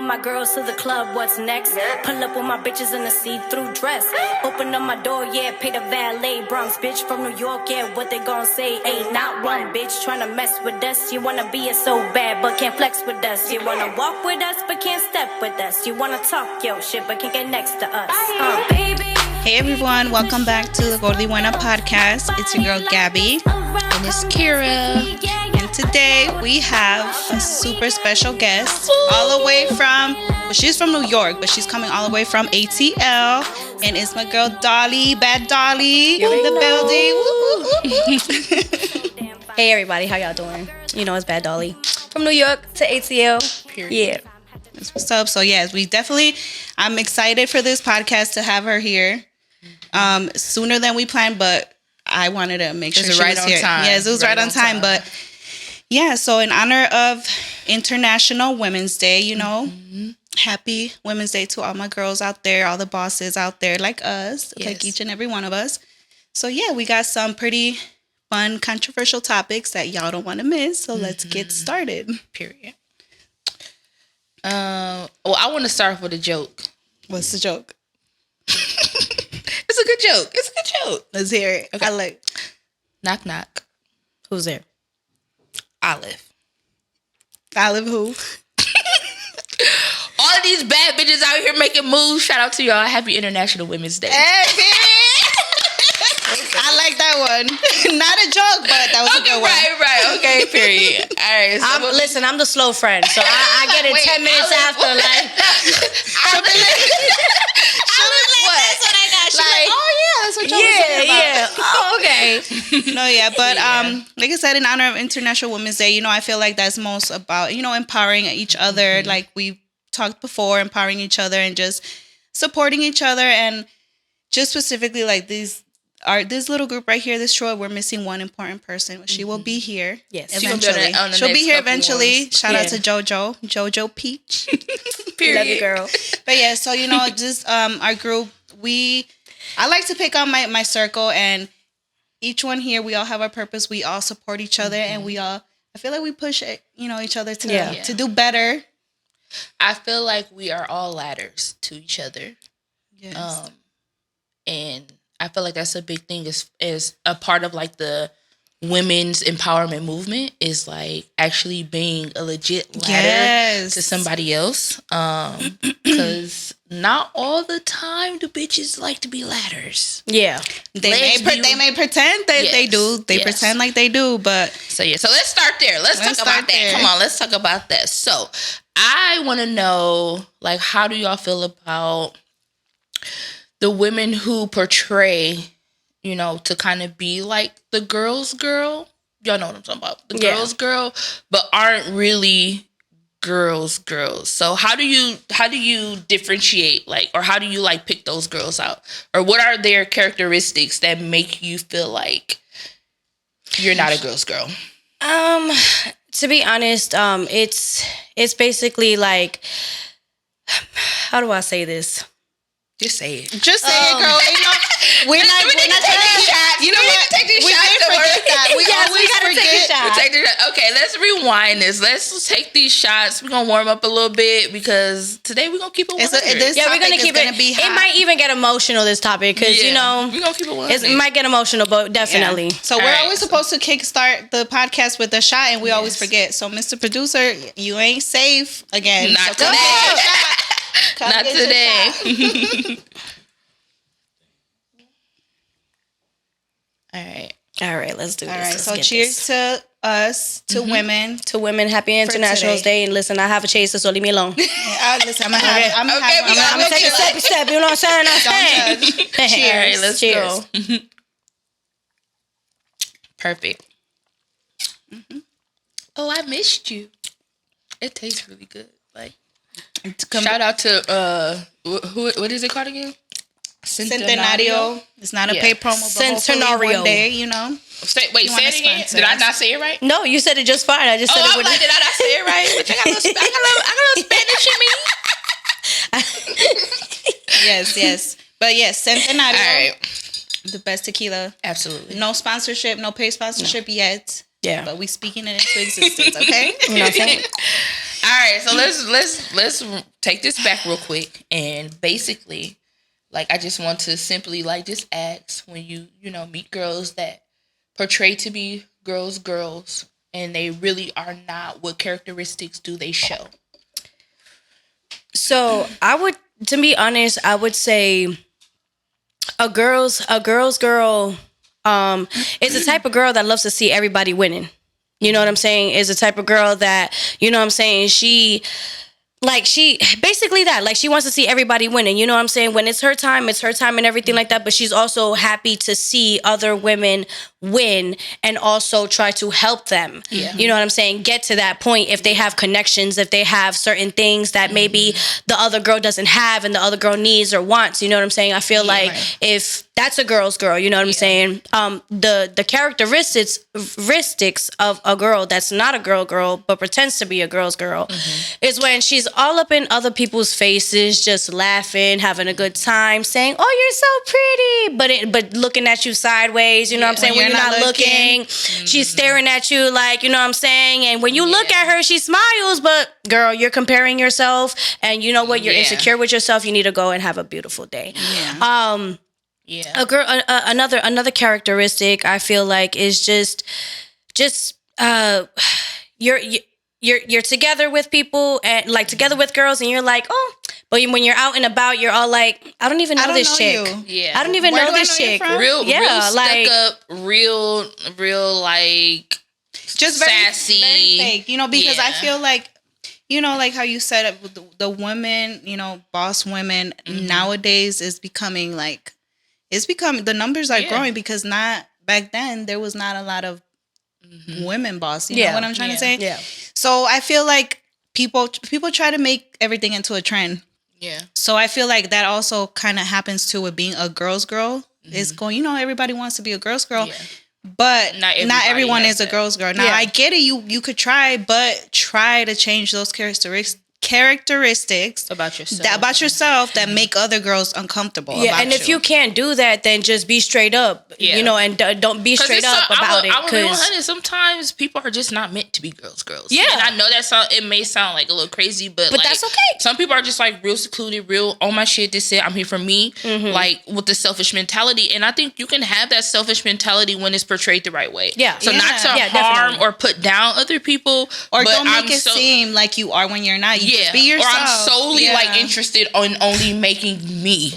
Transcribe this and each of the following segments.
my girls to the club, what's next? Pull up with my bitches in a see-through dress. Open up my door, yeah, pay the valet. Bronx bitch from New York, yeah, what they gon' say? Ain't not one bitch tryna mess with us. You wanna be it so bad, but can't flex with us. You wanna walk with us, but can't step with us. You wanna talk your shit, but can't get next to us. Baby. Hey everyone, welcome back to the GordiBuena Podcast. It's your girl Gabby. And it's Kira. And today we have a super special guest all the way from, well, she's from New York, but she's coming all the way from ATL. And it's my girl Dolly, xBadxDolly in the building. Hey everybody, how y'all doing? You know it's xBadxDolly. From New York to ATL. Period. Yeah. That's what's up. So yes, I'm excited for this podcast to have her here. Sooner than we planned, but I wanted to make sure she was here. Yes, it was right on time. But yeah, so in honor of International Women's Day, you know, happy Women's Day to all my girls out there, all the bosses out there like us, like each and every one of us. So yeah, we got some pretty fun, controversial topics that y'all don't want to miss. So let's get started. Period. Well, I want to start off with a joke. What's the joke? It's a good joke. Let's hear it. Okay. I like. Knock, knock. Who's there? Olive. Olive who? All of these bad bitches out here making moves. Shout out to y'all. Happy International Women's Day. Hey, I like that one. Not a joke, but that was a good one. Right. Okay, period. All right. So Listen, I'm the slow friend, so I get it 10 minutes after. Like, that's what I got. That's what y'all was talking about. yeah. Oh, okay. No, yeah, but like I said, in honor of International Women's Day, you know, I feel like that's most about, you know, empowering each other. Like we talked before, empowering each other and just supporting each other, and just specifically like this little group right here, this short, we're missing one important person. She will be here. Yes, eventually. She'll be here eventually. Shout out to Jojo Peach. Period. Love you, girl. But yeah, so you know, just our group, I like to pick on my circle, and each one here, we all have our purpose. We all support each other, and I feel like we push each other to do better. I feel like we are all ladders to each other. Yes. And I feel like that's a big thing is a part of like the women's empowerment movement is like actually being a legit ladder to somebody else. Because not all the time do bitches like to be ladders. Yeah. They may pretend that they do. They pretend like they do, but... So let's start there. Let's talk about that. Come on, let's talk about that. So I want to know, like, how do y'all feel about the women who portray, you know, to kind of be like the girl's girl? Y'all know what I'm talking about. The girl's girl, but aren't really girls. So how do you differentiate, like, or how do you like pick those girls out? Or what are their characteristics that make you feel like you're not a girl's girl? To be honest, it's basically like, how do I say this? Just say it. Just say it, girl. We're not taking shots. You know what? We did forget that. We always forget. Okay, let's rewind this. Let's take these shots. We're gonna warm up a little bit because today we're gonna keep it 100. We're gonna keep it. It might even get emotional, this topic, because you know we're gonna keep it 100. It might get emotional, but definitely. Yeah. So we're always supposed to kickstart the podcast with a shot, and we always forget. So, Mr. Producer, you ain't safe again. Not today. Not today. All right, let's do this. All right, so cheers to us, to women. To women, happy International Day. And listen, I have a chaser, so leave me alone. Listen, I'm gonna take a step. You know what I'm saying? Don't judge. Cheers. All right, let's go. Perfect. Oh, I missed you. It tastes really good. Like, shout out to what is it called again? Centenario. It's not a paid promo, but hopefully one day, you know. Say it again. Did I not say it right? No, you said it just fine. I just said it. I'm like, did I not say it right? Which I got a little Spanish in me. Yes. But yes, Centenario. All right. The best tequila. Absolutely. No sponsorship, no paid sponsorship yet. Yeah. But we speaking it into existence, okay? You know what I'm saying? right, so let's take this back real quick, and basically, like, I just want to simply like just ask, when you meet girls that portray to be girls, and they really are not, what characteristics do they show? So to be honest, I would say a girl's girl is the type of girl that loves to see everybody winning. You know what I'm saying? Is the type of girl that, you know what I'm saying, she basically that, like, she wants to see everybody winning. You know what I'm saying? When it's her time and everything like that. But she's also happy to see other women win and also try to help them. Yeah. You know what I'm saying? Get to that point if they have connections, if they have certain things that maybe the other girl doesn't have and the other girl needs or wants. You know what I'm saying? I feel like if that's a girl's girl, you know what I'm saying? The characteristics of a girl that's not a girl, but pretends to be a girl's girl is when she's all up in other people's faces, just laughing, having a good time, saying, "Oh, you're so pretty," but looking at you sideways. You know what I'm saying? When you're not looking, she's staring at you like, you know what I'm saying? And when you look at her, she smiles, but girl, you're comparing yourself, and you know what? You're insecure with yourself. You need to go and have a beautiful day. A girl, another characteristic I feel like is just you're together with people and like together with girls, and you're like, oh, but when you're out and about, you're all like, I don't even know this chick. I don't even know this chick. Real stuck up, real like just sassy, very fake. You know, because I feel like, you know, like how you said it, the women, you know, boss women nowadays is becoming like, the numbers are growing, because back then there was not a lot of women boss. You know what I'm trying to say? Yeah. So I feel like people try to make everything into a trend. Yeah. So I feel like that also kind of happens too with being a girl's girl. It's going, you know, everybody wants to be a girl's girl, but not everyone is a girl's girl. Now I get it. You could try, but try to change those characteristics about yourself that make other girls uncomfortable. And if you can't do that, then just be straight up. You know, and don't be straight up about it. Because sometimes people are just not meant to be girls. Yeah, and I know it may sound like a little crazy, but like, that's okay. Some people are just like real secluded, real on my shit. This it. I'm here for me, like with the selfish mentality. And I think you can have that selfish mentality when it's portrayed the right way. Yeah. So not to harm or put down other people, or don't make it seem like you are when you're not. You be yourself. Or I'm solely like interested in only making me.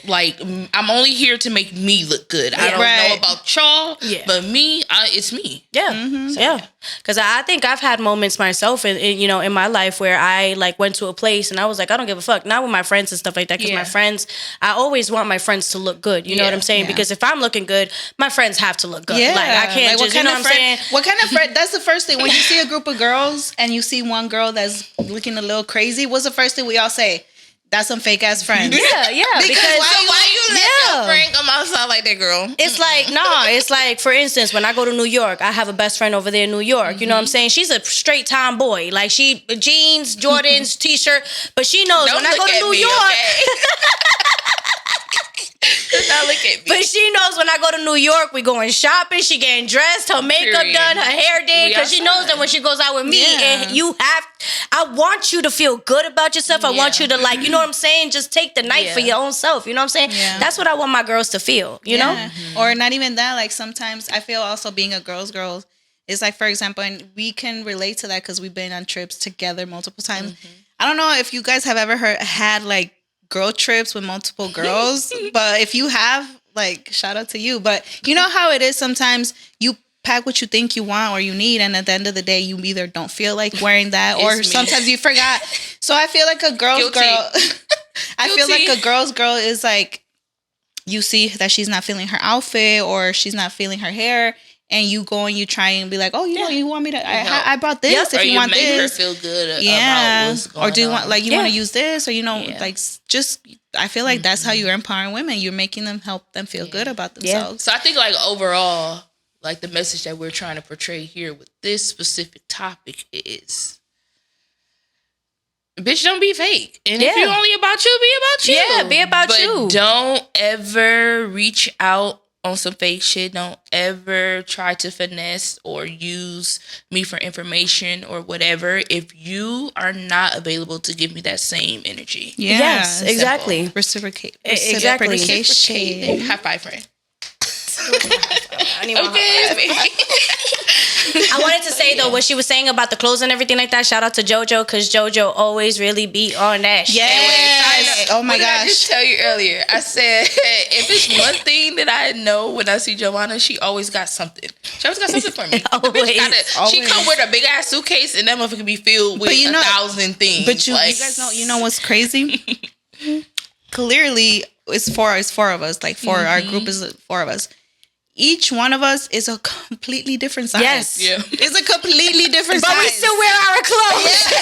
Like, I'm only here to make me look good. I don't know about y'all, but me, it's me. Yeah. Because I think I've had moments myself, in my life where I like went to a place and I was like, I don't give a fuck. Not with my friends and stuff like that. Because my friends, I always want my friends to look good. You know what I'm saying? Because if I'm looking good, my friends have to look good. Like, I can't just, you know what I'm saying? What kind of friend? That's the first thing. When you see a group of girls and you see one girl that's looking a little crazy, what's the first thing we all say? That's some fake ass friends. Yeah. Because why you let your friend come outside like that, girl? It's like, it's like, for instance, when I go to New York, I have a best friend over there in New York. You know what I'm saying? She's a straight tomboy. Like, she jeans, Jordans, t-shirt, but she knows when I go to New York. Don't look at me. But she knows when I go to New York, we going shopping. She getting dressed, her makeup done, her hair did, because she knows that when she goes out with me, and I want you to feel good about yourself. I want you to, like, you know what I'm saying? Just take the night for your own self. You know what I'm saying? Yeah. That's what I want my girls to feel. You know, or not even that. Like, sometimes I feel also being a girl's girl is like, for example, and we can relate to that because we've been on trips together multiple times. I don't know if you guys have ever had like girl trips with multiple girls, but if you have, like, shout out to you. But you know how it is, sometimes you pack what you think you want or you need, and at the end of the day you either don't feel like wearing that or sometimes you forgot. So I feel like a girl's girl I feel like a girl's girl is like, you see that she's not feeling her outfit or she's not feeling her hair, and you go and you try and be like, oh, you know, you want me to, I brought this if you want this. Or you make her feel good about what's going on. Or do you want, like, you want to use this, or, you know, like, just, I feel like that's how you're empowering women. You're making them, help them feel good about themselves. So I think, like, overall, like, the message that we're trying to portray here with this specific topic is, bitch, don't be fake. And if you're only about you, be about you. Yeah, be about you. But don't ever reach out on some fake shit. Don't ever try to finesse or use me for information or whatever if you are not available to give me that same energy. Yeah, yes, exactly. Reciprocate. Exactly. High five, friend. I wanted to say though what she was saying about the clothes and everything like that. Shout out to JoJo, because JoJo always really beat on that. Yes. Oh my gosh. I just tell you earlier. I said if it's one thing that I know when I see Joanna, she always got something. She always got something for me. Always. She come with a big ass suitcase and that motherfucker be filled with 1,000 things. But you guys know. You know what's crazy? Clearly, it's four of us. Like our group is 4 of us. Each one of us is a completely different size. Yes. Yeah. It's a completely different size. But we still wear our clothes.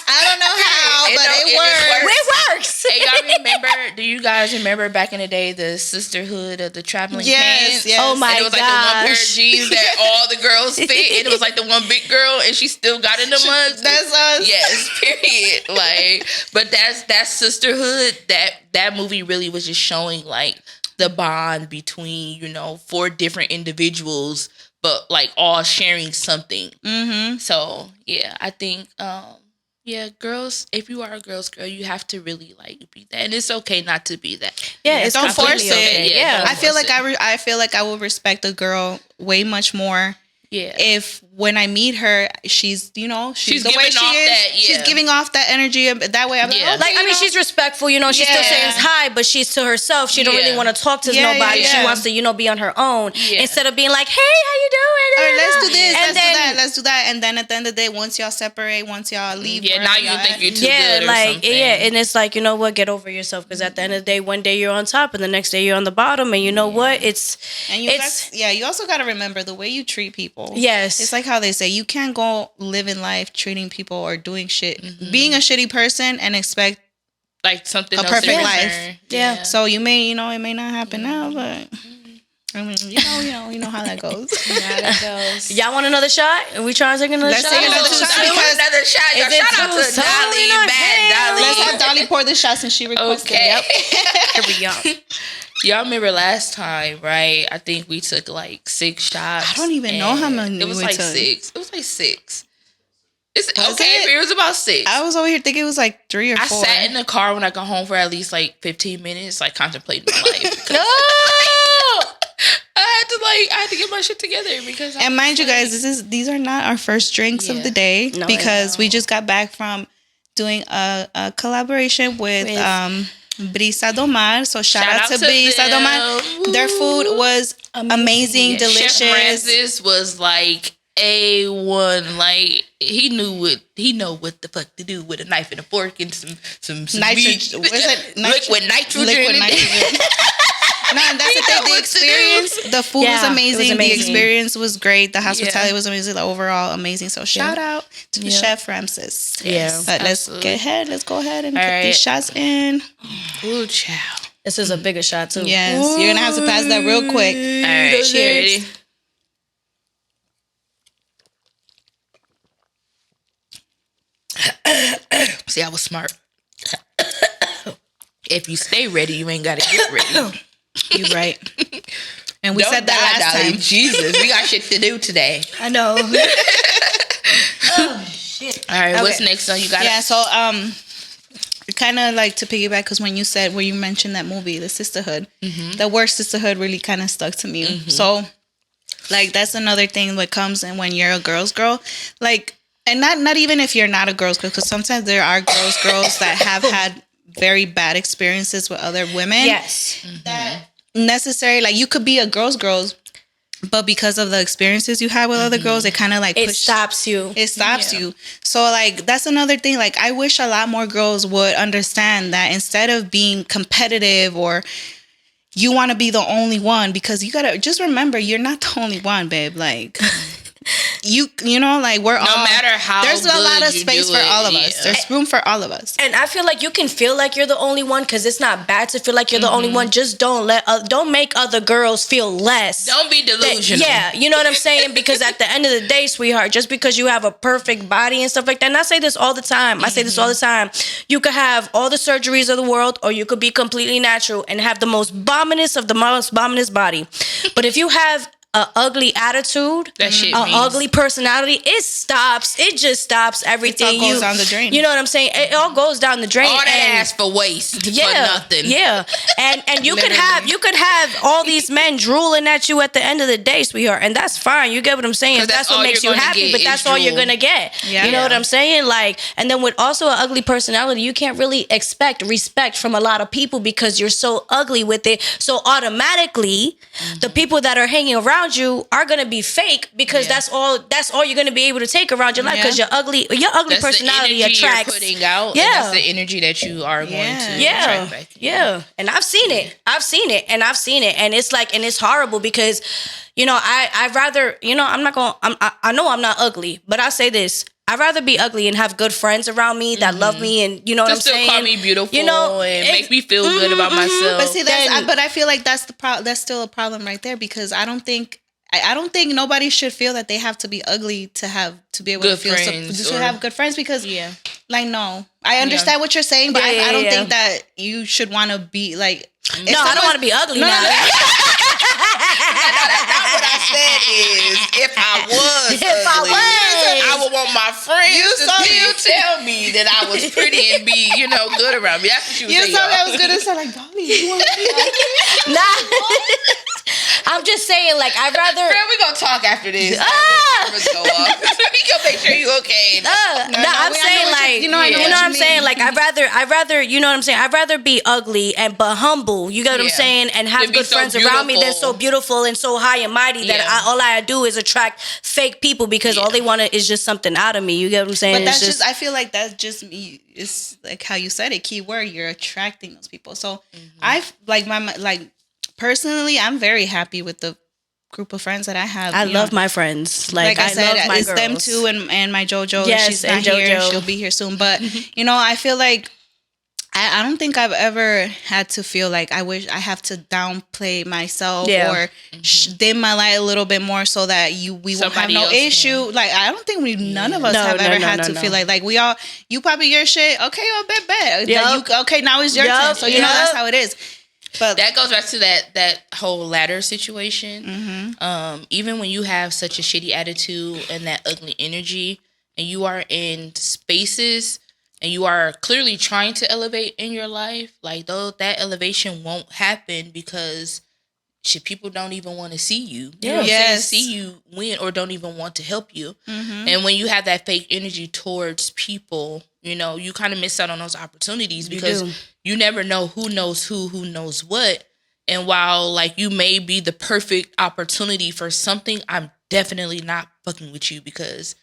I don't know how, but it works. It works. Hey, y'all remember, do you guys remember back in the day the Sisterhood of the Traveling Pants? Yes. Oh my gosh. It was like the one pair of jeans that all the girls fit, and it was like the one big girl, and she still got in the mugs. That's us. Yes, period. Like, but that's Sisterhood. That movie really was just showing like the bond between 4 different individuals, but like all sharing something. Mm-hmm. So yeah, I think girls, if you are a girl's girl, you have to really like be that, and it's okay not to be that. Yeah, it's don't force it. Okay. Yeah, I feel like I feel like I will respect a girl way much more. Yeah. If when I meet her, she's the way she is. She's giving off that energy. That way, I'm like, she's respectful. She still says hi, but she's to herself. She don't really want to talk to nobody. She wants to, be on her own instead of being like, hey, how you doing? Or let's do this. Let's do that. And then at the end of the day, once y'all separate, once y'all leave, now you think you're too good or something. And it's like, you know what? Get over yourself, because at the end of the day, one day you're on top, and the next day you're on the bottom, and you know what? You also got to remember the way you treat people. Yes. It's like how they say you can't go living life treating people or doing shit, being a shitty person and expect like something a else perfect life. Yeah. So you may, it may not happen now, but I mean, you know how that goes. Y'all want another shot? Are we trying to take another shot? Let's take another shot. Another shot. Y'all shout out to Dolly, Dolly. Let's have Dolly pour the shots and she requested. Okay. Yep. Here we go. Y'all remember last time, right? I think we took like 6 shots. I don't even know how many it was we like took. 6. It was like 6. It was about 6. I was over here thinking it was like 3 or 4. I sat in the car when I got home for at least like 15 minutes, like contemplating my life. No! I had to get my shit together because. And mind you guys, these are not our first drinks of the day because we just got back from doing a collaboration with Brisa do Mar. So shout out to Brisa do Mar. Their food was amazing, delicious. Chef Francis was like A1. Like he know what the fuck to do with a knife and a fork and some nitrogen. Liquid nitrogen. No, that's the thing. The experience, the food was amazing. The experience was great. The hospitality was amazing. The overall amazing. So shout out to the chef Francis. Yeah. But let's go ahead and put these shots in. Ooh, chow. This is a bigger shot too. Yes. Ooh. You're gonna have to pass that real quick. All right. Cheers. See, I was smart. If you stay ready, you ain't gotta get ready. You're right. And we said that last time. Jesus, we got shit to do today. I know. Oh shit! All right, what's next? So you got so kind of like to piggyback because when you mentioned that movie, The Sisterhood, the word sisterhood really kind of stuck to me. So like that's another thing that comes in when you're a girl's girl, like, and not even if you're not a girl's girl, because sometimes there are girls that have had very bad experiences with other women. Yes. That necessary, like you could be a girl's, but because of the experiences you had with other girls, it kind of like stops you. It stops you. So like that's another thing. Like I wish a lot more girls would understand that instead of being competitive or you want to be the only one, because you gotta just remember you're not the only one, babe. Like you know, like we're all, no matter how there's a lot of space for all of us. There's room for all of us. And I feel like you can feel like you're the only one, because it's not bad to feel like you're the only one. Just don't make other girls feel less. Don't be delusional. You know what I'm saying? Because at the end of the day, sweetheart, just because you have a perfect body and stuff like that, and I say this all the time. I say this all the time. You could have all the surgeries of the world, or you could be completely natural and have the most bombenous of the most bombenous body. But if you have an ugly attitude, ugly personality, it just stops everything. It all goes down the drain. You know what I'm saying? It all goes down the drain. All that ass for waste, for nothing. Yeah, and you could have all these men drooling at you at the end of the day, sweetheart, and that's fine. You get what I'm saying? That's what makes you happy, but that's all you're gonna get. Yeah. You know what I'm saying? Like, and then with also an ugly personality, you can't really expect respect from a lot of people because you're so ugly with it. So automatically, the people that are hanging around you are gonna be fake, because that's all you're gonna be able to take around your life, because your ugly that's personality attracts. You're putting out, and that's the energy that you are going to attract back. Yeah, and I've seen it, and it's like, and it's horrible because, you know, I'd rather, you know, I know I'm not ugly, but I say this. I'd rather be ugly and have good friends around me that love me, and you know what I'm saying. Still call me beautiful, you know, and make me feel good about myself. But see, but I feel like that's that's still a problem right there, because I don't think nobody should feel that they have to be ugly to be able to feel to have good friends, because like, no, I understand what you're saying, but I don't think that you should want to be like. No, I don't want to be ugly now. No, that's not what I said. Is if I was ugly, I would want my friends to still tell me that I was pretty and be, you know, good around me. That's what you were saying. You thought I was gonna say like, Dolly, you want to be ugly? I'm just saying, like, I'd rather. Friend, we gonna talk after this. Let's go up. We gonna make sure you okay. I'm saying, like, you know what I'm saying. Like, I'd rather, you know what I'm saying. I'd rather be ugly but humble. You get what I'm saying, and have good friends around me that's so beautiful and so high and mighty that all I do is attract fake people, because all they want is just something out of me. You get what I'm saying? But that's just I feel like that's just me. It's like how you said it. Key word. You're attracting those people. So I've personally, I'm very happy with the group of friends that I have. I love my friends. Like I said, love my it's girls. Them too, and my JoJo. Yes, she's not here. She'll be here soon. But you know, I feel like I don't think I've ever had to feel like I wish I have to downplay myself or dim my light a little bit more so that we won't have no issue. Like, I don't think none of us have ever had to feel like we all, you probably your shit. Okay, oh, bet. Yep. Okay, now it's your turn. So, you know, that's how it is. But that goes back to that whole ladder situation. Even when you have such a shitty attitude and that ugly energy, and you are in spaces and you are clearly trying to elevate in your life, like, though that elevation won't happen because people don't even want to see you. You know what I'm saying? See you win, or don't even want to help you. And when you have that fake energy towards people, you know, you kind of miss out on those opportunities because you never know who knows what. And while, like, you may be the perfect opportunity for something, I'm definitely not fucking with you because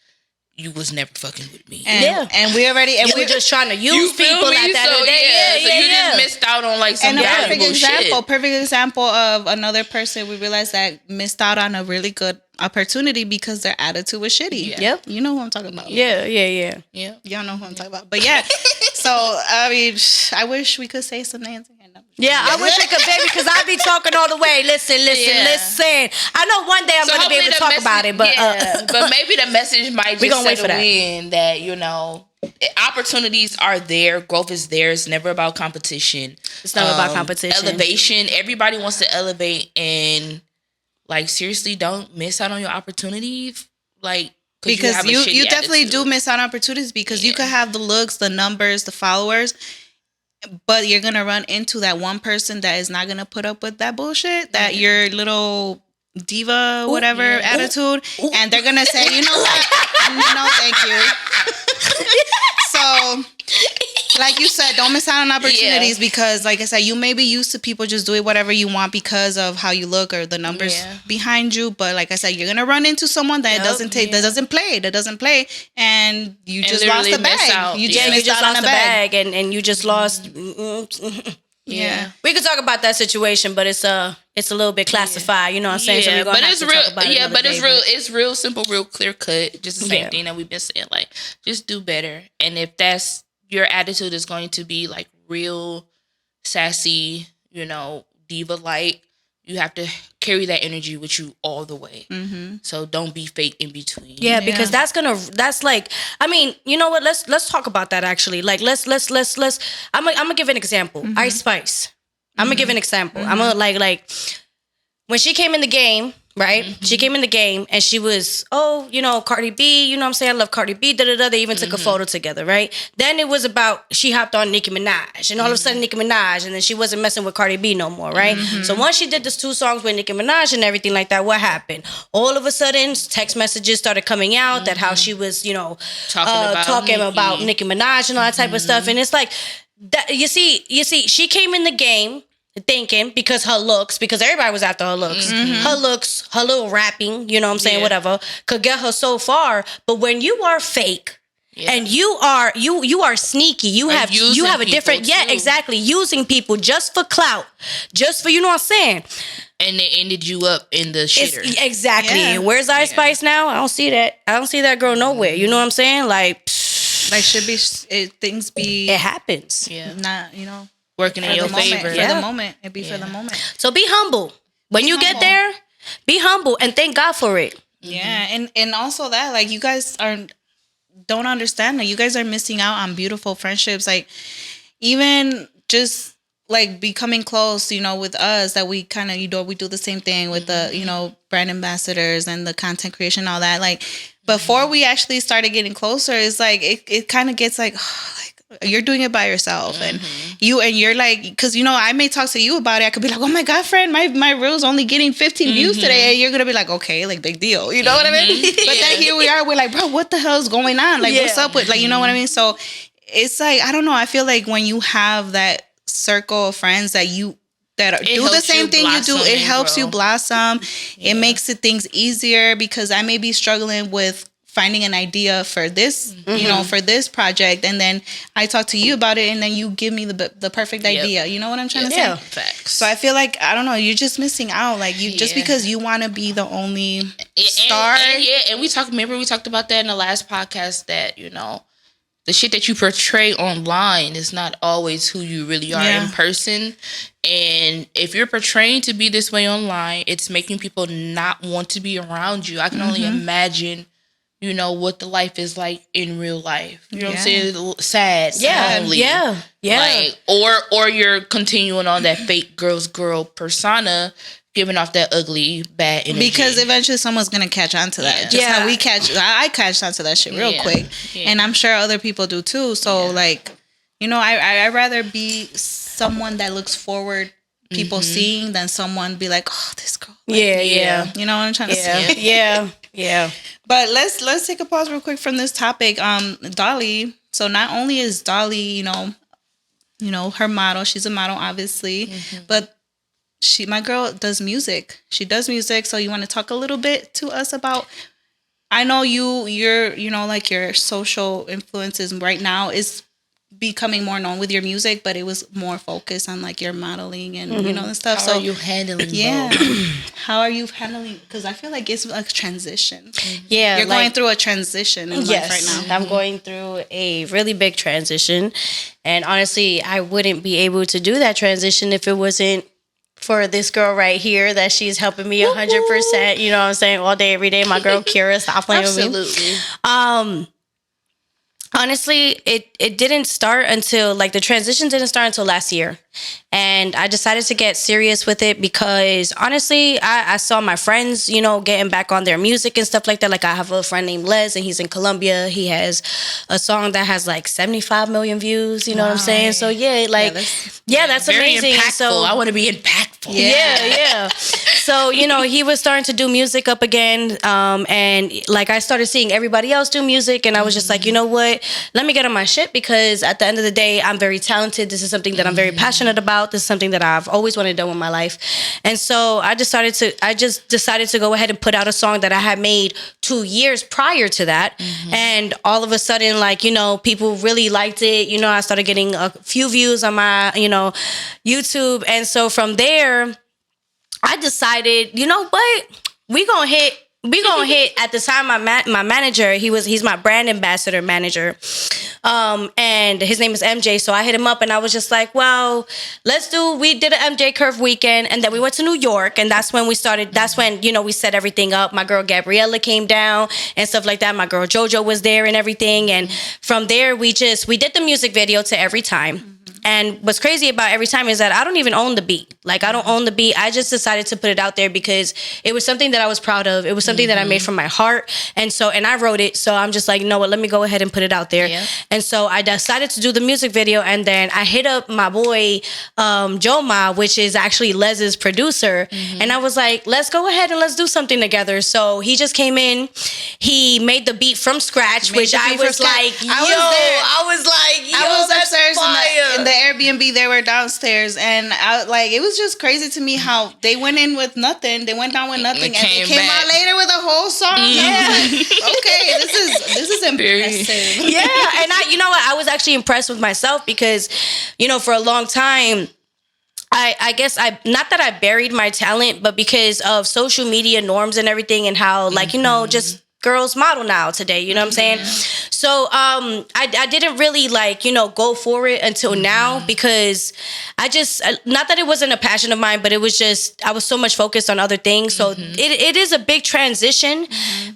you was never fucking with me. And we already, and we're just trying to use people at that end of the day. So you just missed out on, like, some valuable shit. Perfect example of another person we realized that missed out on a really good opportunity because their attitude was shitty. Yep. You know who I'm talking about. Yeah. Y'all know who I'm talking about. But yeah. So, I mean, I wish we could say some names. Yeah, I wish we could, baby, because I be talking all the way. Listen. I know one day I'm going to be able to talk about it, but but maybe the message might just settle in that, you know, opportunities are there, growth is there. It's never about competition. It's never about competition. Elevation. Everybody wants to elevate, and, like, seriously, don't miss out on your opportunity. Like, because you definitely do miss out on opportunities because you could have the looks, the numbers, the followers, but you're going to run into that one person that is not going to put up with that bullshit, that your little diva, whatever attitude. And they're going to say, you know what? No, thank you. So, like you said, don't miss out on opportunities because, like I said, you may be used to people just doing whatever you want because of how you look or the numbers behind you. But like I said, you're gonna run into someone that doesn't play, and you just lost the bag. You just lost the bag, and you just lost. Yeah. We could talk about that situation, but it's a little bit classified, you know what I'm saying? Yeah, so but it's real. Yeah, but it's real simple, real clear cut. Just the same thing that we've been saying. Like, just do better. And if that's your attitude is going to be like real sassy, you know, diva like, you have to carry that energy with you all the way. Mm-hmm. So don't be fake in between. Yeah, because that's like, I mean, you know what? Let's talk about that actually. Like, let's. I'm gonna give an example. Mm-hmm. Ice Spice. I'm gonna give an example. Mm-hmm. I'm gonna like when she came in the game, right? Mm-hmm. She came in the game and she was, Cardi B, you know what I'm saying? I love Cardi B, da-da-da. They even took a photo together, right? Then it was about, she hopped on Nicki Minaj. And all of a sudden, Nicki Minaj, and then she wasn't messing with Cardi B no more, right? Mm-hmm. So once she did these 2 songs with Nicki Minaj and everything like that, what happened? All of a sudden, text messages started coming out that how she was, talking about Nicki Minaj and all that type of stuff. And it's like, that, you see, she came in the game thinking because everybody was after her looks. Mm-hmm. Her looks, her little rapping, you know what I'm saying, whatever, could get her so far. But when you are fake and you are sneaky, you have a different, exactly, using people just for clout, just for, you know what I'm saying. And they ended you up in the shitter. Exactly. Yeah. Where's Ice Spice now? I don't see that. I don't see that girl nowhere. You know what I'm saying? Like should be things be. It happens. Yeah. Not, working in your favor. For the moment. It'd be for the moment. So be humble. When you get there, be humble and thank God for it. Yeah. And also that, like, you guys don't understand that you guys are missing out on beautiful friendships. Like, even just like becoming close, with us, that we kind of, we do the same thing with the, brand ambassadors and the content creation, all that. Like, before we actually started getting closer, it's like, it kind of gets like, you're doing it by yourself, and you're like, because I may talk to you about it. I could be like, oh my God, friend, my reel's only getting 15 views today, and you're gonna be like, okay, like, big deal, you know what I mean? But then here we are, we're like, bro, what the hell is going on? Like, what's up with, like, you know what I mean? So it's like, I don't know. I feel like when you have that circle of friends that do the same thing you do, it helps you blossom. It makes things easier, because I may be struggling with finding an idea for this, for this project, and then I talk to you about it, and then you give me the perfect idea. You know what I'm trying to say? Yeah, facts. So I feel like, I don't know, you're just missing out. Like, you just because you want to be the only star. And we talked about that in the last podcast, that the shit that you portray online is not always who you really are in person. And if you're portraying to be this way online, it's making people not want to be around you. I can only imagine what the life is like in real life. You know what I'm saying? Sad, lonely. Yeah. Like, or you're continuing on that fake girl persona, giving off that ugly, bad energy. Because eventually someone's gonna catch on to that. Just how I catch on to that shit real quick. Yeah. And I'm sure other people do too. So like, I'd rather be someone that looks forward people seeing than someone be like, oh, this girl. Like, You know what I'm trying to say? Yeah. But let's take a pause real quick from this topic. Dolly. So not only is Dolly, her model. She's a model, obviously, but my girl does music. She does music. So you want to talk a little bit to us about? I know you're like your social influences right now is becoming more known with your music, but it was more focused on like your modeling and and stuff. How are you handling? How are you handling? Because I feel like it's a transition. Yeah, you're going through a transition in life right now. I'm going through a really big transition, and honestly, I wouldn't be able to do that transition if it wasn't for this girl right here, that she's helping me 100%. You know what I'm saying? All day, every day. My girl Kira, stop playing with me. Absolutely. Honestly, it didn't start until, like, the transition didn't start until last year. And I decided to get serious with it because, honestly, I saw my friends, getting back on their music and stuff like that. Like, I have a friend named Les, and he's in Colombia. He has a song that has, like, 75 million views. You know what I'm saying? So, that's very amazing. Impactful. So I want to be impactful. Yeah. so, he was starting to do music up again. And like I started seeing everybody else do music, and I was just like, you know what? Let me get on my shit, because at the end of the day, I'm very talented. This is something that I'm very passionate about. This is something that I've always wanted to do in my life. And so I just decided to go ahead and put out a song that I had made 2 years prior to that. And all of a sudden, like, people really liked it. I started getting a few views on my, YouTube. And so from there, I decided, what? We gonna hit at the time. My manager, he's my brand ambassador manager. And his name is MJ. So I hit him up and I was just like, well, we did an MJ Curve weekend, and then we went to New York, and that's when we started. That's when, we set everything up. My girl Gabriella came down and stuff like that. My girl JoJo was there and everything. And from there, we did the music video to Every Time. And what's crazy about Every Time is that I don't even own the beat. Like, I don't own the beat. I just decided to put it out there because it was something that I was proud of. It was something that I made from my heart. And I wrote it. So I'm just like, you know what, let me go ahead and put it out there. Yeah. And so I decided to do the music video. And then I hit up my boy, Joma, which is actually Les's producer. And I was like, let's go ahead and let's do something together. So he just came in. He made the beat from scratch, which I was like, I was upstairs in the Airbnb. They were downstairs, and it was just crazy to me how they went in with nothing. They went down with nothing, and they came out later with a whole song. Yeah. Okay, this is impressive. Yeah, and I was actually impressed with myself because, for a long time, I guess not that I buried my talent, but because of social media norms and everything, and how just girls model now today, you know what I'm saying? So I didn't really go for it until now, because I just, not that it wasn't a passion of mine, but it was just, I was so much focused on other things. So it is a big transition,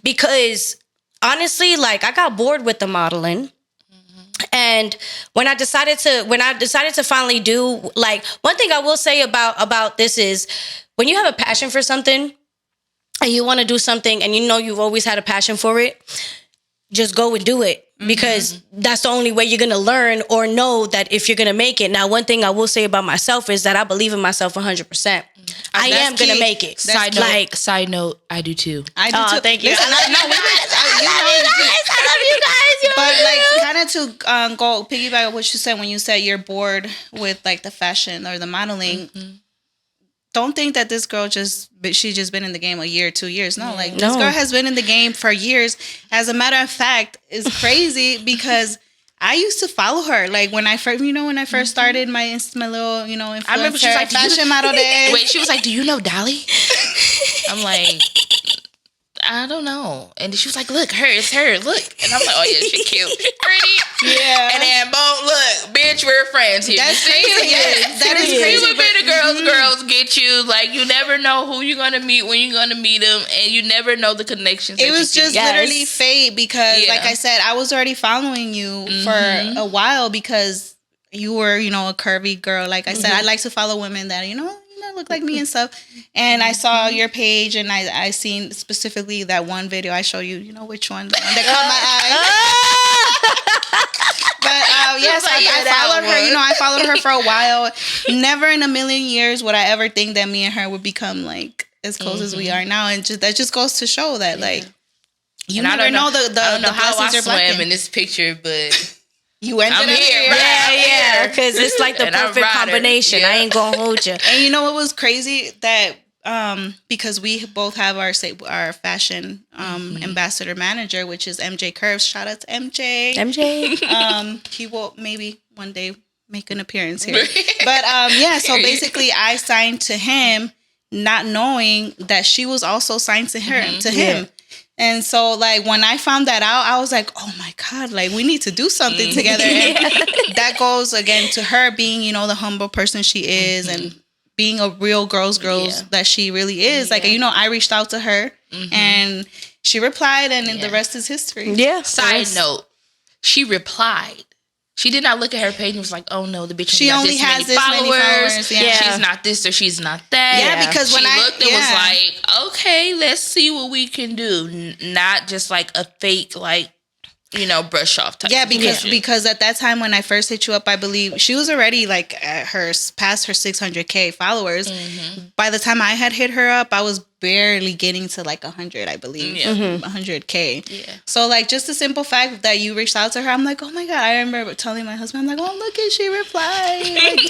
because honestly, I got bored with the modeling. And when I decided to finally do, one thing I will say about this is, when you have a passion for something and you want to do something, and you've always had a passion for it, just go and do it, because that's the only way you're going to learn or know that if you're going to make it. Now, one thing I will say about myself is that I believe in myself 100%. I am going to make it. Side note, I do too. I do too. Thank you. Listen, I love you guys. But kind of to go piggyback on what you said when you said you're bored with the fashion or the modeling. Don't think that this girl she's just been in the game a year, 2 years. No, this girl has been in the game for years. As a matter of fact, it's crazy because I used to follow her. When I first started my little, influencer, I remember she was like, fashion model days. Wait, she was like, do you know Dolly? I'm like, I don't know. And she was like, look, it's her, look. And I'm like, oh yeah, she's cute. She's pretty. Yeah. And then boom, look, bitch, we're friends here. That's crazy. Yes, that is crazy. You be the girls get you. You never know who you're gonna meet when you're gonna meet them, and you never know the connections. It was just literally fate, because like I said, I was already following you for a while, because you were, a curvy girl. Like I said, I like to follow women that, look like me and stuff. And I saw your page, and I seen specifically that one video I showed you, which one, the one that caught my eye. But yes, I followed her. I followed her for a while. Never in a million years would I ever think that me and her would become as close as we are now. And that just goes to show that you never know the I don't know how I blessings swam in this picture, but you ended up here. Yeah, because it's the perfect combination. Yeah. I ain't gonna hold you. And you know what was crazy? That because we both have our fashion ambassador manager, which is MJ Curves. Shout out to MJ. He will maybe one day make an appearance here. But so basically I signed to him, not knowing that she was also signed to him. Yeah. And so, when I found that out, I was like, oh, my God, we need to do something together. And that goes, again, to her being, the humble person she is and being a real girls that she really is. I reached out to her and she replied, and the rest is history. Yeah. Side note, she replied. She did not look at her page and was like, oh no, the bitch she only has this many followers. Yeah. She's not this or she's not that. Yeah, because when she looked and was like, okay, let's see what we can do. Not just a fake, brush off type. Yeah, because at that time when I first hit you up, I believe she was already like at past her 600K followers. By the time I had hit her up, I was barely getting to like 100, I believe. 100K. Yeah. So like just the simple fact that you reached out to her, I'm like, oh my God. I remember telling my husband, I'm like, oh, look at she replied. Like,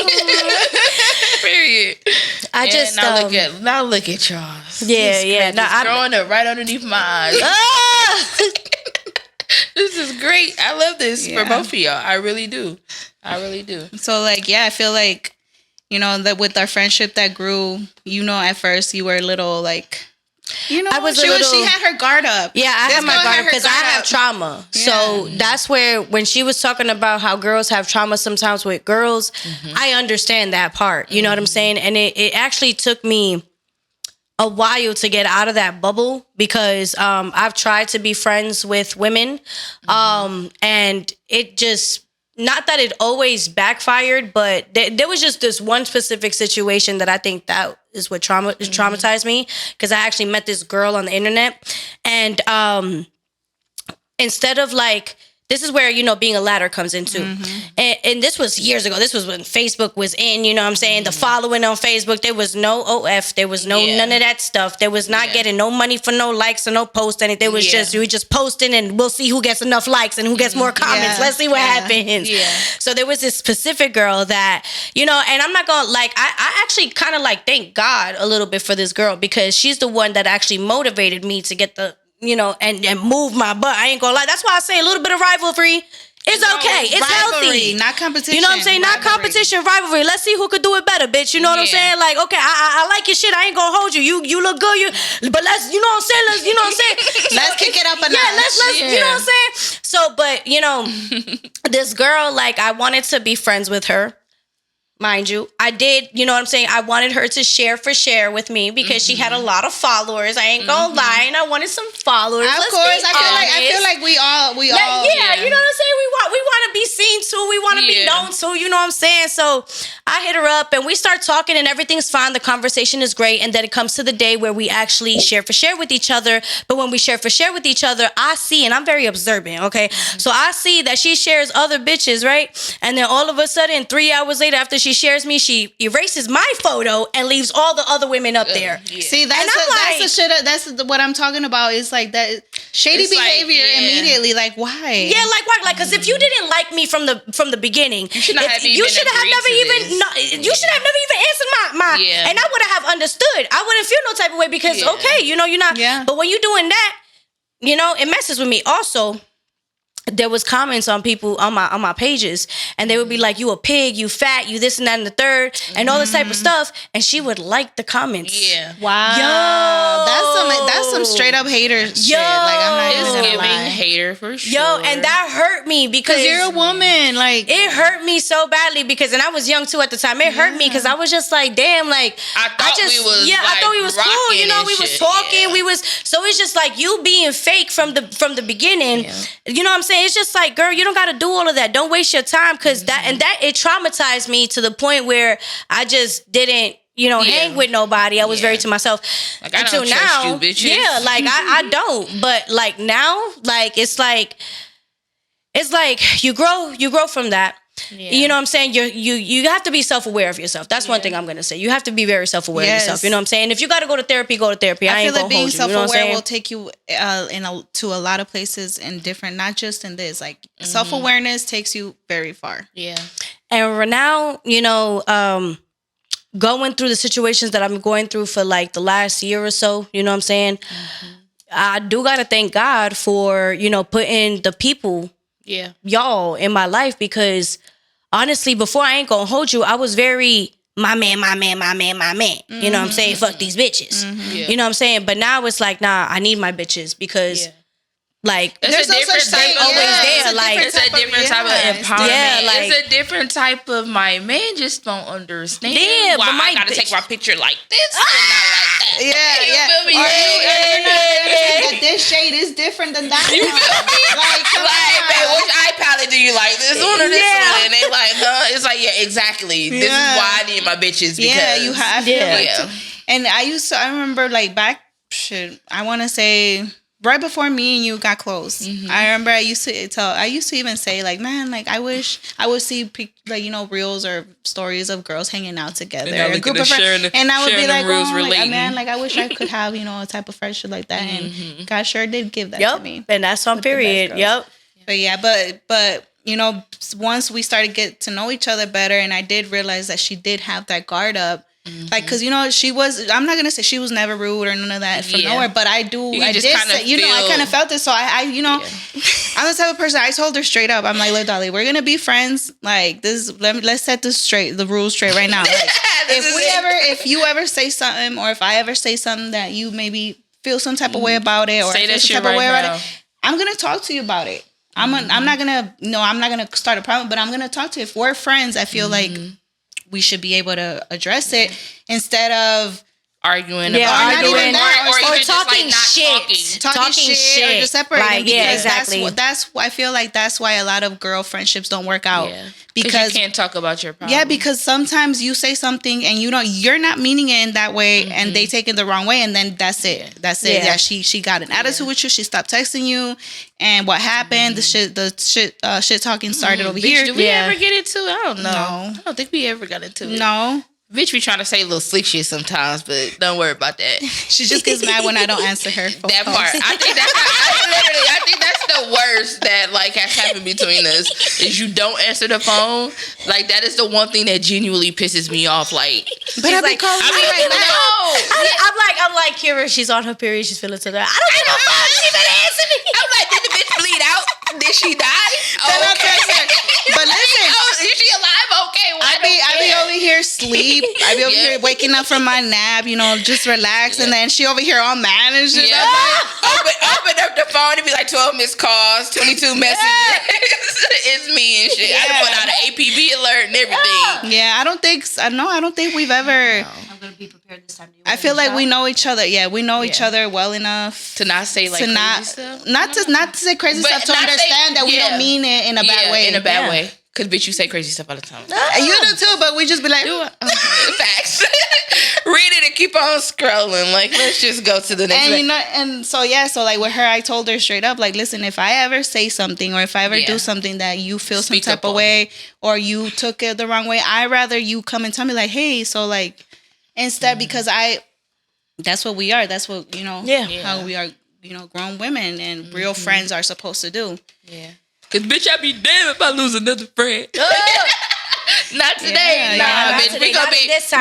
period. Now look at y'all. Yeah. I'm throwing it right underneath my eyes. This is great. I love this for both of y'all. I really do. So like, I feel like, that with our friendship that grew, at first you were a little like, she had her guard up. Yeah, I had my guard up because I have trauma. Yeah. So that's where, when she was talking about how girls have trauma sometimes with girls, I understand that part. You know what I'm saying? And it actually took me a while to get out of that bubble because I've tried to be friends with women, and it just, not that it always backfired, but there was just this one specific situation that I think that is what traumatized me, because I actually met this girl on the internet, and instead of like, this is where, being a ladder comes into. And this was years ago. This was when Facebook was in, you know what I'm saying? The following on Facebook, there was no OF. There was none of that stuff. There was not getting no money for no likes or no post. And it was just, we just posting and we'll see who gets enough likes and who gets more comments. Let's see what happens. Yeah. So there was this specific girl that, and I'm not going to I actually kind of thank God a little bit for this girl, because she's the one that actually motivated me to get the, and move my butt. I ain't gonna lie. That's why I say a little bit of rivalry is okay. It's rivalry, healthy. Not competition. You know what I'm saying? Not competition, rivalry. Let's see who could do it better, bitch. You know what I'm saying? Like, okay, I like your shit. I ain't gonna hold you. You look good. But let's, you know what I'm saying? Let's kick it up a notch. Let's you know what I'm saying? So, but, this girl, I wanted to be friends with her. Mind you, I did, you know what I'm saying? I wanted her to share with me because she had a lot of followers. I ain't gonna lie, and I wanted some followers. Of course, I feel like we all. You know what I'm saying? We want to be seen too. We want to be known too. You know what I'm saying? So I hit her up and we start talking, and everything's fine. The conversation is great, and then it comes to the day where we actually share with each other. But when we share with each other, I see, and I'm very observant. Okay, so I see that she shares other bitches, right? And then all of a sudden, 3 hours later, after she shares me, she erases my photo and leaves all the other women up there. See, that's the shit. That's what I'm talking about. Is like that shady behavior immediately. Like, why? Yeah, like why? Like, because if you didn't like me from the beginning, you should have never even answered my. And I would have understood. I wouldn't feel no type of way because you're not. Yeah. But when you're doing that, it messes with me. Also, there was comments on people on my pages, and they would be like, you a pig, you fat, you this and that and the third, and all this type of stuff, and she would like the comments. Yeah. Wow. Yo. That's some straight up hater shit. I'm not even giving hater for sure. Yo, and that hurt me because you're a woman. It hurt me so badly because, and I was young too at the time. It hurt me because I was just like, damn, I thought we was cool. We was talking. Yeah. So it's just like you being fake from the beginning. Yeah. You know what I'm saying? It's just like, girl, you don't got to do all of that. Don't waste your time, because it traumatized me to the point where I just didn't, hang with nobody. I was very to myself until now. You, bitches. Yeah, I don't. But now, it's like you grow from that. Yeah. You know what I'm saying? You have to be self-aware of yourself. That's one thing I'm going to say. You have to be very self-aware of yourself. You know what I'm saying? If you got to go to therapy, go to therapy. I ain't going to hold you. Self-aware will take you to a lot of places and different, not just in this. Self-awareness takes you very far. Yeah. And now, going through the situations that I'm going through for the last year or so, you know what I'm saying? I do got to thank God for, putting the people, y'all in my life, because honestly, before, I ain't gonna hold you, I was very my man. You know what I'm saying? Fuck these bitches. You know what I'm saying? But now it's like, nah, I need my bitches because there's no such thing. Always there. It's a different type of empowerment. Yeah, it's a different type of my man just don't understand why I gotta take my picture like this and not like that. Yeah. Feel me? That this shade is different than that. You feel me? Babe, which eye palette do you like? This one or this one? And they huh? It's exactly. This is why I need my bitches. Because you have. And I remember back. I want to say right before me and you got close, I remember I used to even say like, man, like I wish I would see like, you know, reels or stories of girls hanging out together, a group of friends, and I would be like, oh, like, man, like I wish I could have, you know, a type of friendship like that, and God sure did give that to me. And that's on period. Yep. But yeah, but you know, once we started to get to know each other better, and I did realize that she did have that guard up. Like, cause you know, I'm not gonna say she was never rude or none of that from nowhere, but I did say, you know, I kind of felt it. So I you know, I'm the type of person, I told her straight up, I'm like, look, Dolly, we're gonna be friends. Like this, let's set the rules straight right now. Like, if you ever say something, or if I ever say something that you maybe feel some type of way about it, or say feel some type of way about it, I'm gonna talk to you about it. I'm not gonna start a problem, but I'm gonna talk to you. If we're friends, I feel like we should be able to address it instead of arguing or talking shit, or just separating. Like, exactly. I feel like that's why a lot of girl friendships don't work out, because you can't talk about your problem. Yeah, because sometimes you say something and you're not meaning it in that way, and they take it the wrong way, and then that's it. Yeah, she got an attitude with you. She stopped texting you, and what happened? The shit talking started over here. Did we ever get into it? I don't know. No. I don't think we ever got into it. No. Bitch be trying to say a little slick shit sometimes, but don't worry about that. She just gets mad when I don't answer her phone. That part. I think that's the worst that like has happened between us, is you don't answer the phone. Like, that is the one thing that genuinely pisses me off. Like, but I'm like, I'm like, Kira, she's on her period, she's feeling to that. I don't give a fuck. She better answer me. I'm like, did the bitch bleed out? Did she die? But listen, is she alive? Okay, well, I be over here sleep. I be over here waking up from my nap, you know, just relax, and then she over here all mad and shit. Open up the phone and be like 12 missed calls, 22 messages. It's me and shit. I done put out an APB alert and everything. Yeah, I don't think we've ever. I'm gonna be prepared this time. I feel like we know each other. Yeah, we know each other well enough to not say like crazy stuff. Not to say crazy stuff, to understand that we don't mean it in a bad way. In a bad way. Cause bitch, you say crazy stuff all the time. You do too, but we just be like, facts. Read it and keep on scrolling. Like, let's just go to the next. And you know, and so like with her, I told her straight up, like, listen, if I ever say something, or if I ever do something that you feel some type of way, or you took it the wrong way, I rather you come and tell me like, hey, so like, instead, because that's what we are. That's what, you know, how we are, you know, grown women and real friends are supposed to do. Yeah. Cause bitch, I be damn if I lose another friend. Not today. Bitch. We gonna be mad for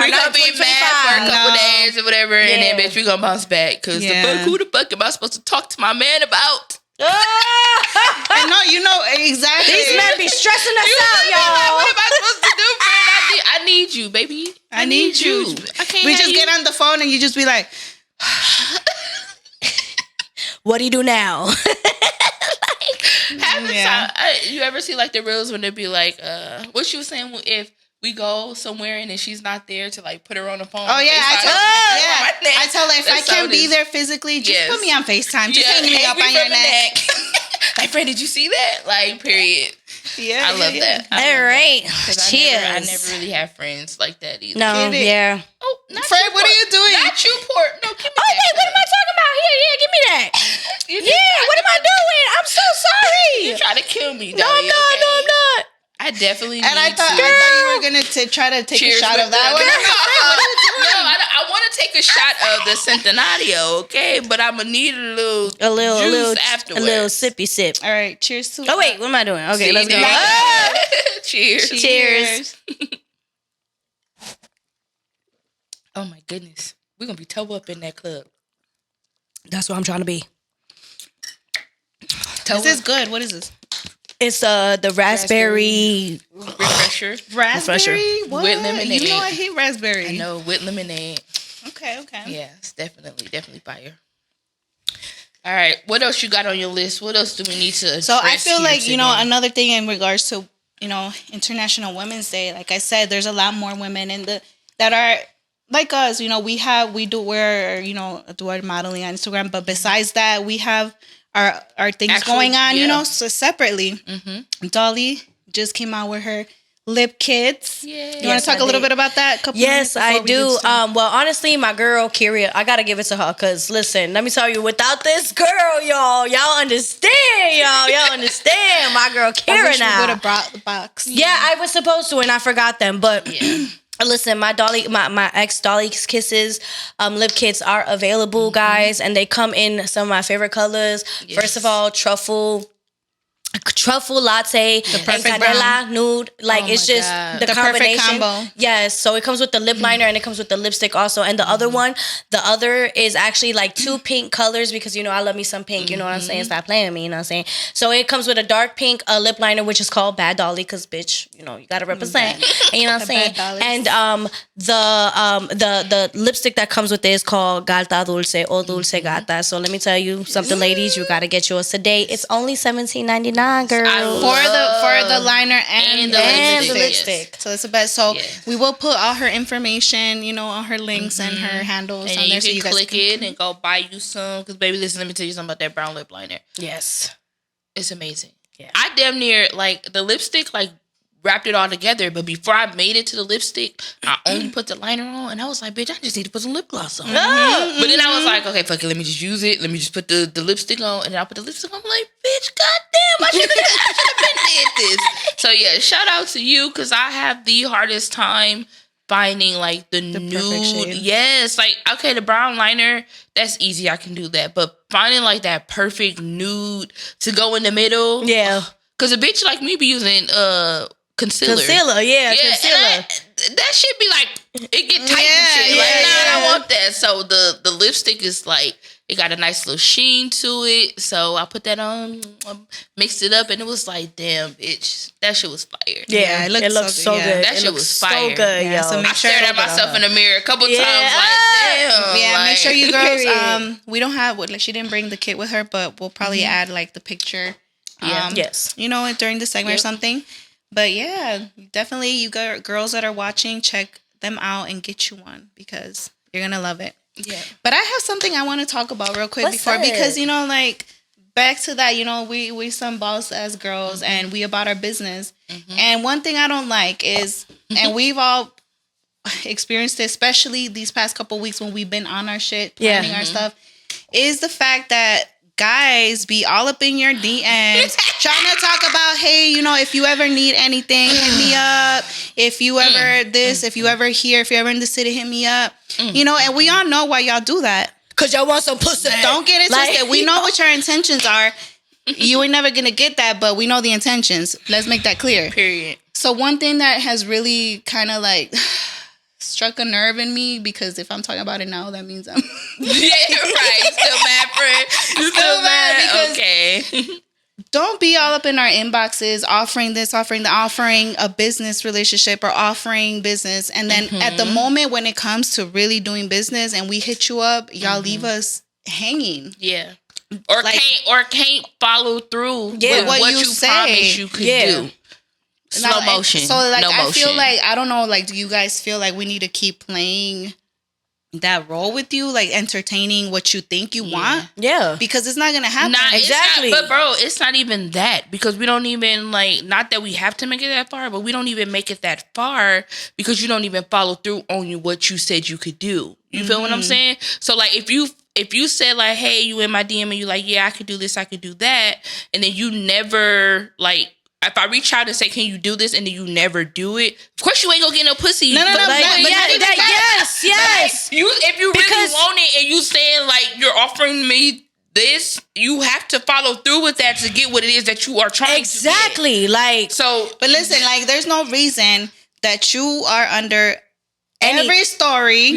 a couple days or whatever, and then bitch, we gonna bounce back. Cause who the fuck am I supposed to talk to my man about? I know, you know exactly. These men be stressing us out, y'all. Like, what am I supposed to do, friend? I need you, baby. I need you. We just get on the phone and you just be like, what do you do now? Half the time, you ever see like the reels when they be like, what she was saying, if we go somewhere and then she's not there to like put her on the phone. Oh yeah, I tell her if I can't be there physically, just put me on FaceTime. Just hang me up on your neck. Like, friend, did you see that? Like, period. Yeah, I love that. All right, cheers. I never really have friends like that either. No, yeah. Oh, not Fred, what are you doing? Not you, Port. No, give me that. Wait, what am I talking about here? Yeah, give me that. What am I doing? I'm so sorry. You trying to kill me, No, I'm not. I definitely and I thought you were gonna try to take a shot of that one. No, I want to take a shot of the Centenario, okay? But I'm gonna need a little juice afterwards. A little sippy sip. All right, cheers to. Oh wait, what am I doing? Okay, let's go. Cheers. Oh my goodness, we're gonna be toe up in that club. That's what I'm trying to be. This is good. What is this? It's the raspberry refresher. Raspberry? What? With lemonade. You know I hate raspberry. I know, with lemonade. Okay. Yeah, it's definitely fire. All right, what else you got on your list? What else do we need to address? So I feel like, today? you know, another thing in regards to, you know, International Women's Day, like I said, there's a lot more women that are like us. You know, we do our modeling on Instagram, but besides that, we have our things going on, you know, so separately. Mm-hmm. Dolly just came out with her lip kits. Yeah. You want to talk a little bit about that? Yes, I do. Well, honestly, my girl, Kyria, I got to give it to her because, listen, let me tell you, without this girl, y'all understand, y'all understand my girl, Kyria. I wish you would have brought the box. Yeah, I was supposed to, and I forgot them, but... Yeah. Listen, my xBadxDolly Kisses lip kits are available, guys, and they come in some of my favorite colors. Yes. First of all, truffle latte, and canela nude. Like, it's just the combination. Perfect combo. Yes, so it comes with the lip liner and it comes with the lipstick also. And the other is actually like 2 pink colors because, you know, I love me some pink. You know what I'm saying? Stop playing with me, you know what I'm saying? So it comes with a dark pink lip liner, which is called Bad Dolly because, bitch, you know, you got to represent. You know what I'm saying? And the lipstick that comes with it is called Gata Dulce or Dulce Gata. So let me tell you something, ladies. You got to get yours today. It's only $17.99. Girl. For the liner and the lipstick. So it's the best. So we will put all her information, you know, all her links and her handles and on there. You can click it and go buy you some. Because, baby, listen, let me tell you something about that brown lip liner. Yes. It's amazing. Yeah. I damn near, like, the lipstick, like, wrapped it all together, but before I made it to the lipstick, I only put the liner on, and I was like, bitch, I just need to put some lip gloss on. But then I was like, okay, fuck it, let me just use it. Let me just put the lipstick on, and then I put the lipstick on. I'm like, bitch, goddamn, I should have been did this. So yeah, shout out to you, because I have the hardest time finding like the nude. Yes, like, okay, the brown liner, that's easy, I can do that. But finding like that perfect nude to go in the middle. Yeah. Because a bitch like me be using concealer. Concealer. That should be like, it get tight and shit. Like, I don't want that. So the lipstick is like, it got a nice little sheen to it. So I put that on, mixed it up, and it was like, damn, bitch, that shit was fire. Yeah, it looks so good. That shit was fire. So good, yo. So I stared at myself in the mirror a couple times, like, damn. Yeah, like, make sure you girls, we don't have, like, she didn't bring the kit with her, but we'll probably add like the picture. Yes. You know, during the segment or something. But yeah, definitely you girls that are watching, check them out and get you one because you're going to love it. Yeah. But I have something I want to talk about real quick because, you know, like, back to that, you know, we some boss as girls and we about our business. And one thing I don't like is, and we've all experienced it, especially these past couple weeks when we've been on our shit, planning our stuff, is the fact that guys be all up in your DMs trying to talk about, hey, you know, if you ever need anything, hit me up. If you ever this, if you ever here, if you're ever in the city, hit me up. You know, and we all know why y'all do that. Because y'all want some pussy. Don't get it twisted. We know what your intentions are. You ain't never going to get that, but we know the intentions. Let's make that clear. Period. So one thing that has really kind of like struck a nerve in me, because if I'm talking about it now, that means I'm right. Still mad, friend. Still mad. Okay. Don't be all up in our inboxes offering this, offering a business relationship or offering business, and then at the moment when it comes to really doing business and we hit you up, y'all leave us hanging. Yeah. Or like, can't follow through with what you promised you could do. Slow motion. So like, no I feel like, I don't know, like, do you guys feel like we need to keep playing that role with you, like entertaining what you think you want? Yeah, because it's not gonna happen. Exactly. But bro, it's not even that, because we don't even, like, not that we have to make it that far, but we don't even make it that far because you don't even follow through on what you said you could do. You feel what I'm saying? So like, if you said like, hey, you in my DM and you like, yeah, I could do this, I could do that, and then you never, like, if I reach out and say, can you do this, and then you never do it, of course you ain't gonna get no pussy. No. Yes. Like, if you really want it and you saying like you're offering me this, you have to follow through with that to get what it is that you are trying to get. Exactly. Like, so, but listen, like, there's no reason that you are under every story,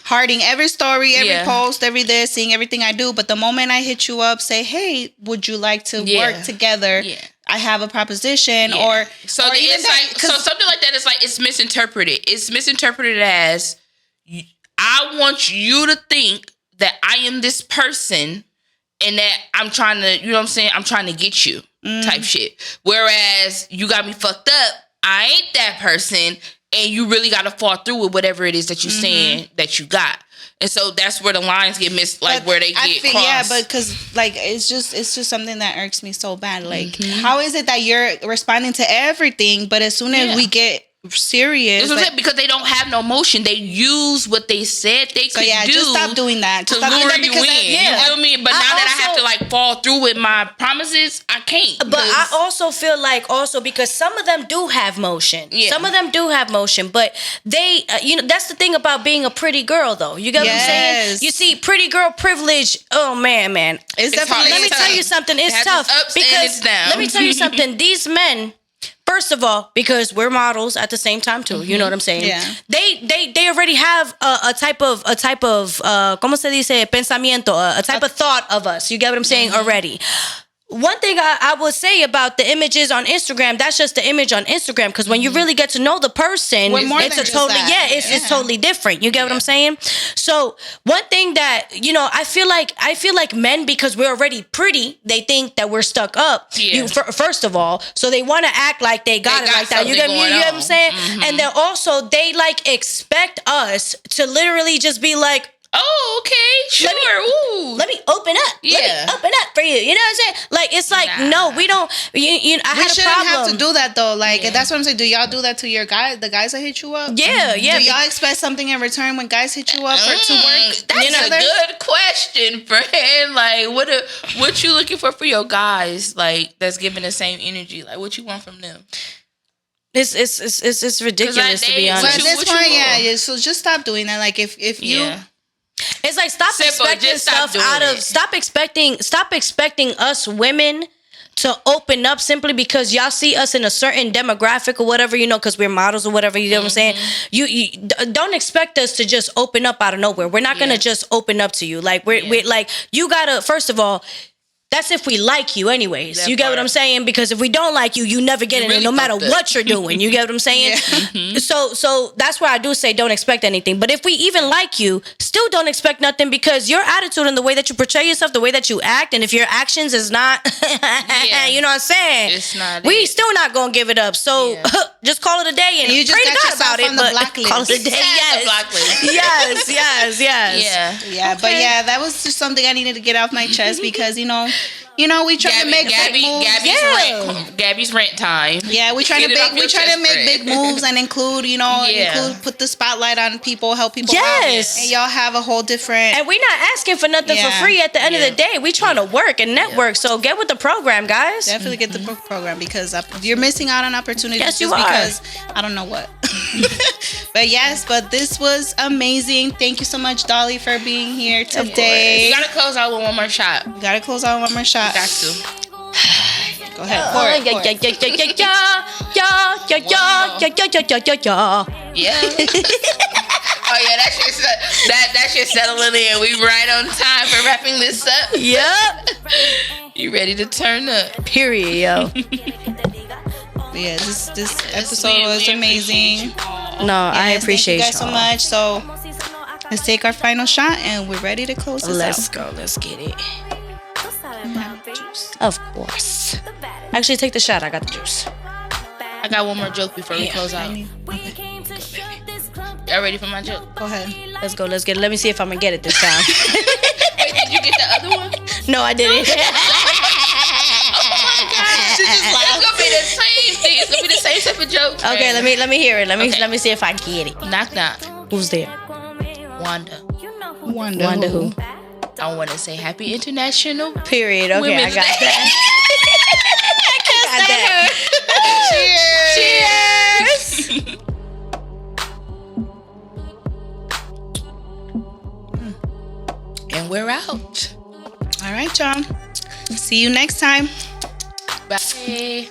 hearting every story, every post, every this, seeing everything I do. But the moment I hit you up, say, hey, would you like to work together? Yeah. I have a proposition, or so or it's like, so something like that is like, it's misinterpreted. It's misinterpreted as, I want you to think that I am this person and that I'm trying to, you know what I'm saying, I'm trying to get you type shit. Whereas you got me fucked up, I ain't that person, and you really got to fall through with whatever it is that you're saying that you got. And so that's where the lines get missed, like where they get crossed. Yeah, but because like it's just something that irks me so bad. Like, how is it that you're responding to everything, but as soon as we get serious, that's what I'm saying, because they don't have no emotion. They use what they said they could do. Just stop doing that. To lure you in. You feel me? But now that I have to like fall through with my promises, I can't. But I also feel like because some of them do have motion. Yeah. Some of them do have motion, but they, that's the thing about being a pretty girl, though. You get what I'm saying? You see, pretty girl privilege. Oh man, it's definitely. Let me tell you something. It's tough because it's down. Let me tell you something. These men. First of all, because we're models at the same time too, you know what I'm saying? Yeah. They already have a type of ¿cómo se dice? Pensamiento, a type of thought of us. You get what I'm saying already. One thing I would say about the images on Instagram, that's just the image on Instagram. Because when you really get to know the person, it's totally different. You get what I'm saying? So one thing that, I feel like men, because we're already pretty, they think that we're stuck up. Yeah. First of all, so they want to act like they got it like that. You get what I'm saying? Mm-hmm. And then also they like expect us to literally just be like, oh, okay, sure. Let me open up. Yeah. Let me open up for you. You know what I'm saying? Like, it's like, no, we don't. I had a problem. Have to do that, though. Like, that's what I'm saying. Do y'all do that to your guys, the guys that hit you up? Yeah. Do y'all expect something in return when guys hit you up to work? That's a good question, friend. Like, what you looking for your guys, like, that's giving the same energy? Like, what you want from them? It's ridiculous, to be honest. But at this point, so just stop doing that. Like, if you... It's like stop expecting us women to open up simply because y'all see us in a certain demographic or whatever, because we're models or whatever, you know what I'm saying? You don't expect us to just open up out of nowhere. We're not gonna just open up to you. Like we're like, you gotta, first of all, that's if we like you anyways. You get what I'm saying? Because if we don't like you, you never get in it no matter what you're doing. You get what I'm saying? So that's why I do say don't expect anything. But if we even like you, still don't expect nothing, because your attitude and the way that you portray yourself, the way that you act, and if your actions is not, you know what I'm saying? It's not. We still not going to give it up. So just call it a day and you just pray to God about it. But call it a day. Yes. Yeah. But that was just something I needed to get off my chest because, we try to make big moves. Gabby's rent time. Yeah, we try to make big moves and include, put the spotlight on people, help people out. And y'all have a whole different. And we're not asking for nothing for free at the end of the day. We trying to work and network. So get with the program, guys. Definitely get the program because you're missing out on opportunities. Yes, you are. Because I don't know what. But this was amazing. Thank you so much, Dolly, for being here today. We gotta close out with one more shot. Got to. Go ahead. Yeah. Oh yeah, that shit settling in. We right on time for wrapping this up. Yep. You ready to turn up? Period, yo. Yeah, this episode was amazing. No, I appreciate you guys so much. So let's take our final shot and we're ready to close this out. Let's go. Let's get it. Of course. Actually, take the shot. I got the juice. I got one more joke before we close out. Y'all ready for my joke? Go ahead. Let's go. Let's get it. Let me see if I'm gonna get it this time. Wait, did you get the other one? No, I didn't. Oh my God! It's gonna be the same thing. It's gonna be the same type of joke. Okay, let me hear it. Let me see if I get it. Knock knock. Who's there? Wanda who? I want to say happy international. Period. Okay, Women's I got Day. That. Cheers. And we're out. All right, y'all. See you next time. Bye.